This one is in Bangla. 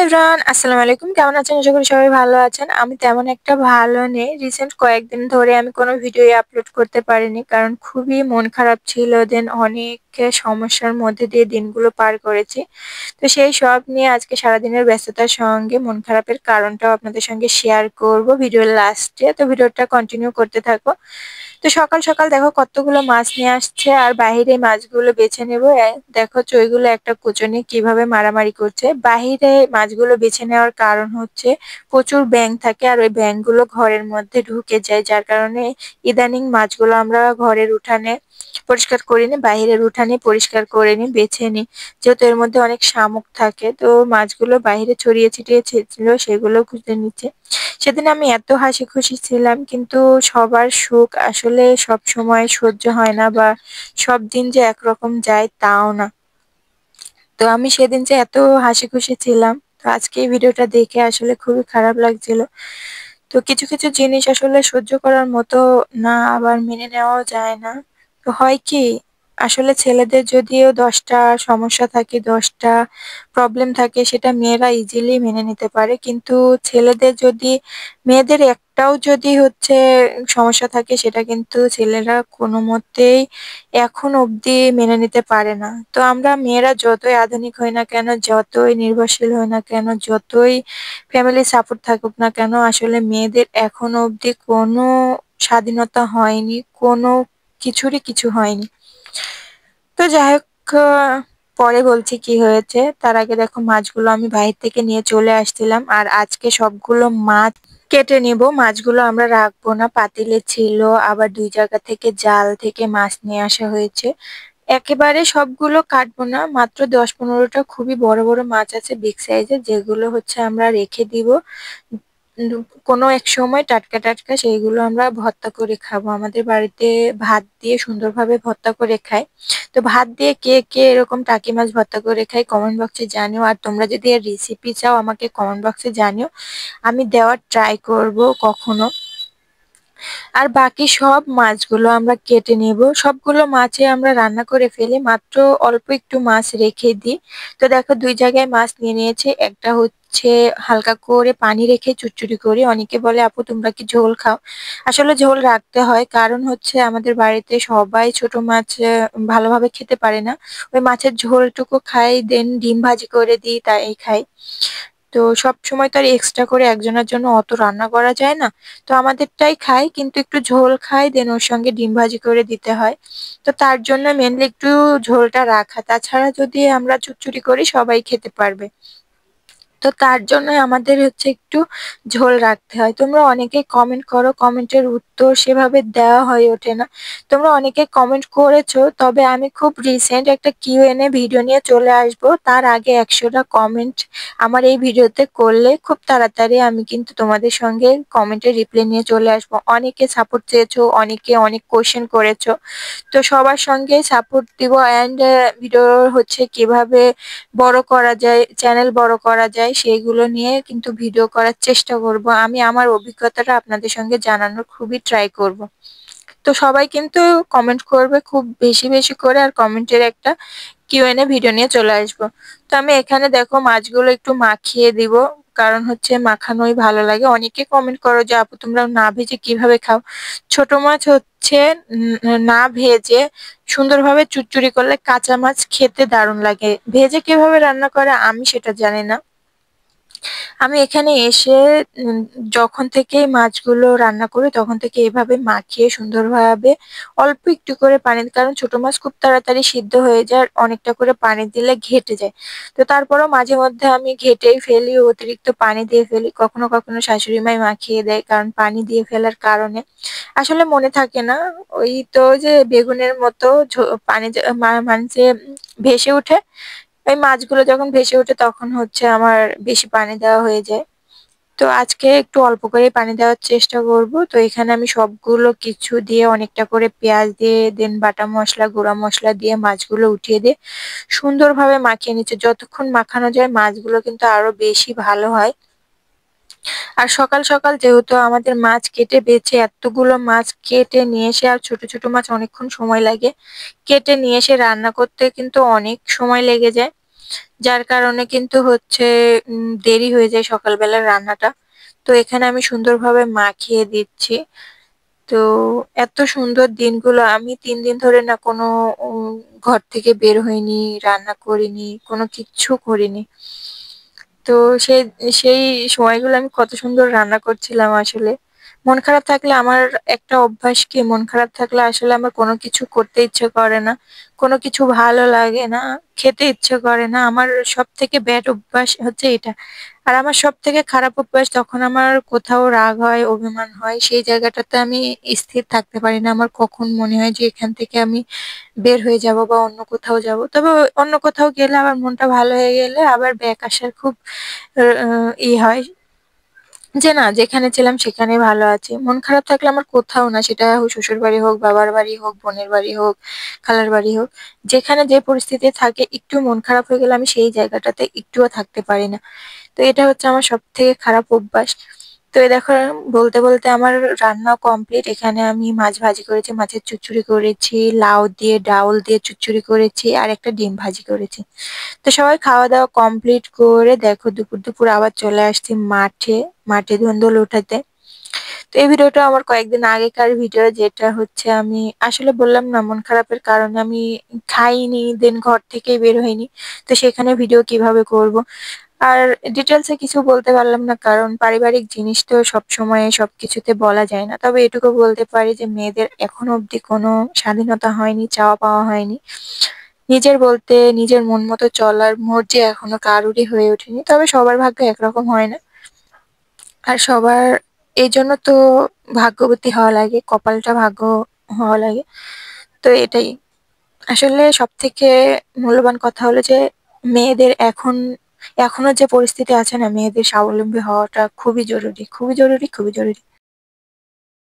এভরিওয়ান, আসসালামু আলাইকুম। কেমন আছেন? আশা করি সবাই ভালো আছেন। আমি তেমন একটা ভালো নেই। রিসেন্ট কয়েকদিন ধরে আমি কোনো ভিডিওই আপলোড করতে পারিনি, কারণ খুবই মন খারাপ ছিল। দেন অনেক সমস্যার মধ্যে দিয়ে দিনগুলো পার করেছি। তো সেই সব নিয়ে আজকে সারাদিনের ব্যস্ততার সঙ্গে মন খারাপের কারণটাও আপনাদের সঙ্গে শেয়ার করব ভিডিওর লাস্টে। তো ভিডিওটা কন্টিনিউ করতে থাকো। তো সকাল সকাল দেখো কতগুলো মাছ নিয়ে আসছে, আর বাহিরে মাছগুলো বেছে নেব। দেখো চইগুলো একটা কুচনে কিভাবে মারামারি করছে। বাহিরে মাছগুলো বেছে নেওয়ার কারণ হচ্ছে প্রচুর ব্যাঙ থাকে, আর ওই ব্যাঙগুলো ঘরের মধ্যে ঢুকে যায়, যার কারণে ইদানিং মাছগুলো আমরা ঘরের উঠানে পরিষ্কার করিনি, বাহিরের উঠানে পরিষ্কার করে নি, বেছে নি। যেহেতু এর মধ্যে অনেক শামুক থাকে, তো মাছগুলো বাইরে ছড়িয়ে ছিটিয়ে ছিল, সেগুলো খুঁজে নিচ্ছে। সেদিন আমি এত হাসি খুশি ছিলাম, কিন্তু সবার সুখ আসলে সব সময় সহ্য হয় না, বা সব দিন যে একরকম যায় তাও না। তো আমি সেদিন যে এত হাসি খুশি ছিলাম, তো আজকে এই ভিডিওটা দেখে আসলে খুবই খারাপ লাগছিল। তো কিছু কিছু জিনিস আসলে সহ্য করার মতো না, আবার মেনে নেওয়াও যায় না। তো হয় কি, আসলে ছেলেদের যদিও 10টা সমস্যা থাকে, 10টা প্রবলেম থাকে, সেটা মেয়েরা ইজিলি মেনে নিতে পারে। কিন্তু ছেলেদের যদি, মেয়েদের একটাও যদি হচ্ছে সমস্যা থাকে, সেটা কিন্তু ছেলেরা কোনো মতেই এখন অবধি মেনে নিতে পারে না। তো আমরা মেয়েরা যতই আধুনিক হই না কেন, যতই নির্ভরশীল হই না কেন, যতই ফ্যামিলি সাপোর্ট থাকুক না কেন, আসলে মেয়েদের এখনো অবধি কোনো স্বাধীনতা হয়নি, কোনো কিছুরই কিছু হয়নি। তো যাই হোক, পরে বলছি কি হয়েছে। তার আগে দেখো মাছগুলো আমি বাইরে থেকে নিয়ে চলে আসছিলাম, আর আজকে সবগুলো মাছ কেটে নিব। মাছগুলো আমরা রাখবো না, পাতিলে ছিল, আবার 2 জায়গা থেকে জাল থেকে মাছ নিয়ে আসা হয়েছে। একেবারে সবগুলো কাটবো না, মাত্র 10-15টা খুবই বড় বড় মাছ আছে বিগ সাইজের, যেগুলো হচ্ছে আমরা রেখে দিব। কোনো এক সময় টাটকা টাটকা সেইগুলো আমরা ভর্তা করে খাবো। আমাদের বাড়িতে ভাত দিয়ে সুন্দরভাবে ভর্তা করে খায়। তো ভাত দিয়ে কে কে এরকম টাকি মাছ ভর্তা করে খায় কমেন্ট বক্সে জানিও। আর তোমরা যদি এর রেসিপি চাও আমাকে কমেন্ট বক্সে জানিও, আমি দেওয়ার ট্রাই করব কখনো। আর বাকি সব মাছগুলো আমরা কেটে নেব। সবগুলো মাছে আমরা রান্না করে ফেলি, মাত্র অল্প একটু মাছ রেখে দিই। তো দেখো 2 জায়গায় মাছ নিয়ে নিয়েছে। একটা হচ্ছে হালকা করে পানি রেখে চুচড়ি করি। অনেকে বলে আপু তোমরা কি ঝোল খাও? আসলে ঝোল রাখতে হয়, কারণ হচ্ছে আমাদের বাড়িতে সবাই ছোট মাছ ভালোভাবে খেতে পারে না। ওই মাছের ঝোলটুকু খাই, দেন ডিম ভাজি করে দিই, তাই খাই। তো সবসময় তো আর এক্সট্রা করে একজনের জন্য অত রান্না করা যায় না। তো আমাদেরটাই খাই, কিন্তু একটু ঝোল খাই, দেন ওর সঙ্গে ডিম ভাজি করে দিতে হয়। তো তার জন্য মেনলি একটু ঝোলটা রাখা। তাছাড়া যদি আমরা চুচড়ি করি সবাই খেতে পারবে। তো তার জন্য আমাদের হচ্ছে একটু ঝোল রাখতে হয়। তোমরা অনেকেই কমেন্ট করো, কমেন্টের উত্তর সেভাবে দেওয়া হয়ে ওঠে না। তোমরা অনেকে কমেন্ট করেছো, তবে আমি খুব রিসেন্ট একটা কিউএনএ ভিডিও নিয়ে চলে আসব। তার আগে 100টা কমেন্ট আমার এই ভিডিওতে করলে খুব তাড়াতাড়ি আমি কিন্তু তোমাদের সঙ্গে কমেন্টের রিপ্লাই নিয়ে চলে আসব। অনেকে সাপোর্ট চেয়েছো, অনেকে অনেক কোয়েশ্চেন করেছো। তো সবার সঙ্গে সাপোর্ট দিব। অ্যান্ড ভিডিও হচ্ছে কিভাবে বড় করা যায়, চ্যানেল বড় করা যায়, সেইগুলো নিয়ে কিন্তু ভিডিও করার চেষ্টা করব। আমি আমার অভিজ্ঞতাটা আপনাদের সঙ্গে জানানোর খুবই ট্রাই করব। তো সবাই কিন্তু কমেন্ট করবে খুব বেশি বেশি করে, আর কমেন্টের একটা কিউএনএ ভিডিও নিয়ে চলে আসবো। তো আমি এখানে দেখো মাছগুলো একটু মাখিয়ে দিব, কারণ হচ্ছে মাখানোই ভালো লাগে। অনেকে কমেন্ট করো যে আপু তোমরা না ভেজে কিভাবে খাও? ছোট মাছ হচ্ছে না ভেজে সুন্দরভাবে চুচড়ি করলে কাঁচা মাছ খেতে দারুণ লাগে। ভেজে কিভাবে রান্না করে আমি সেটা জানি না। আমি এখানে এসে উম যখন থেকে মাছগুলো রান্না করি তখন থেকে এভাবে মাখিয়ে সুন্দরভাবে অল্প একটু করে পানি, কারণ ছোট মাছ খুব তাড়াতাড়ি সিদ্ধ হয়ে যায়, আর অনেকটা করে পানি দিলে ঘেটে যায়। তো তারপরেও মাঝে মধ্যে আমি ঘেটেই ফেলি, অতিরিক্ত পানি দিয়ে ফেলি। কখনো কখনো শাশুড়ি মাই মাখিয়ে দেয়, কারণ পানি দিয়ে ফেলার কারণে আসলে মনে থাকে না। ওই তো যে বেগুনের মতো পানি মানে যে ভেসে ওঠে, এই মাছগুলো যখন ভেসে ওঠে তখন হচ্ছে আমার বেশি পানি দেওয়া হয়ে যায়। তো আজকে একটু অল্প করে পানি দেওয়ার চেষ্টা করব। তো এখানে আমি সবগুলো কিছু দিয়ে অনেকটা করে পেঁয়াজ দিয়ে, দেন বাটা মশলা গুঁড়া মশলা দিয়ে মাছগুলো উঠিয়ে দিয়ে সুন্দরভাবে মাখিয়ে নিচ্ছে। যতক্ষণ মাখানো যায় মাছগুলো কিন্তু আরো বেশি ভালো হয়। আর সকাল সকাল যেহেতু আমাদের মাছ কেটে বেছে, এতগুলো মাছ কেটে নিয়ে এসে, আর ছোট ছোট মাছ অনেকক্ষণ সময় লাগে কেটে নিয়ে এসে রান্না করতে, কিন্তু অনেক সময় লেগে যায়। যার কারণে কিন্তু হচ্ছে দেরি হয়ে যায় সকালবেলার রান্নাটা। তো এখানে আমি সুন্দরভাবে মাখিয়ে দিচ্ছি। তো এত সুন্দর দিনগুলো আমি ৩ দিন ধরে না কোনো ঘর থেকে বের হইনি, রান্না করিনি, কোনো কিচ্ছু করিনি। তো সেই সেই সময়গুলো আমি কত সুন্দর রান্না করছিলাম আসলে। মন খারাপ থাকলে আমার একটা অভ্যাস কি, মন খারাপ থাকলে আসলে আমার কোনো কিছু করতে ইচ্ছে করে না। কোনো কিছু ভালো লাগে না, খেতে ইচ্ছে করে না। আমার সবথেকে ব্যাড অভ্যাস হচ্ছে এটা। আর আমার সবথেকে খারাপ অভ্যাস, যখন আমার কোথাও রাগ হয়, অভিমান হয়, সেই জায়গাটাতে আমি স্থির থাকতে পারি না। আমার কখন মনে হয় যে এখান থেকে আমি বের হয়ে যাব বা অন্য কোথাও যাব। তবে অন্য কোথাও গেলে আবার মনটা ভালো হয়ে গেলে আবার ব্যাক আসার খুব হয় যে না, যেখানে ছিলাম সেখানেই ভালো আছি। মন খারাপ থাকলে আমার কোথাও না, সেটা শ্বশুর বাড়ি হোক, বাবার বাড়ি হোক, বোনের বাড়ি হোক, খালার বাড়ি হোক, যেখানে যে পরিস্থিতি থাকে, একটু মন খারাপ হয়ে গেলে আমি সেই জায়গাটাতে একটুও থাকতে পারি না। তো এটা হচ্ছে আমার সবথেকে খারাপ অভ্যাস। তো এই দেখো, বলতে বলতে আমার রান্না কমপ্লিট। এখানে আমি মাছ ভাজি করেছি, মাছের চচ্চড়ি করেছি, লাউ দিয়ে ডাউল দিয়ে চচ্চড়ি করেছি, আর একটা ডিম ভাজি করেছি। তো সবাই খাওয়া দাওয়া কমপ্লিট করে দেখো দুপুর দুপুর আবার চলে আসছি মাঠে, মাঠে ধুন্দুল উঠাতে। তো এই ভিডিওটা আমার কয়েকদিন আগেকার ভিডিও, যেটা হচ্ছে আমি আসলে বললাম না মন খারাপের কারণে আমি খাইনি, দেন ঘর থেকে বের হইনি। তো সেখানে ভিডিও কিভাবে করব আর ডিটেলসে কিছু বলতে পারলাম না, কারণ পারিবারিক জিনিস তো সবসময় সবকিছুতে বলা যায় না। তবে এটুকু বলতে পারি যে মেয়েদের এখনো অবধি কোনো স্বাধীনতা হয়নি, চাওয়া পাওয়া হয়নি। নিজের বলতে নিজের মন মতো চলার মর্জি এখনো কারোরই হয়ে ওঠেনি। তবে সবার ভাগ্য একরকম হয় না। আর সবার এই জন্য তো ভাগ্যবতী হওয়া লাগে, কপালটা ভাগ্য হওয়া লাগে। তো এটাই আসলে সবথেকে মূল্যবান কথা হলো যে মেয়েদের এখনো যে পরিস্থিতি আছে না, মেয়েদের স্বাবলম্বী হওয়াটা খুবই জরুরি, খুবই জরুরি, খুবই জরুরি।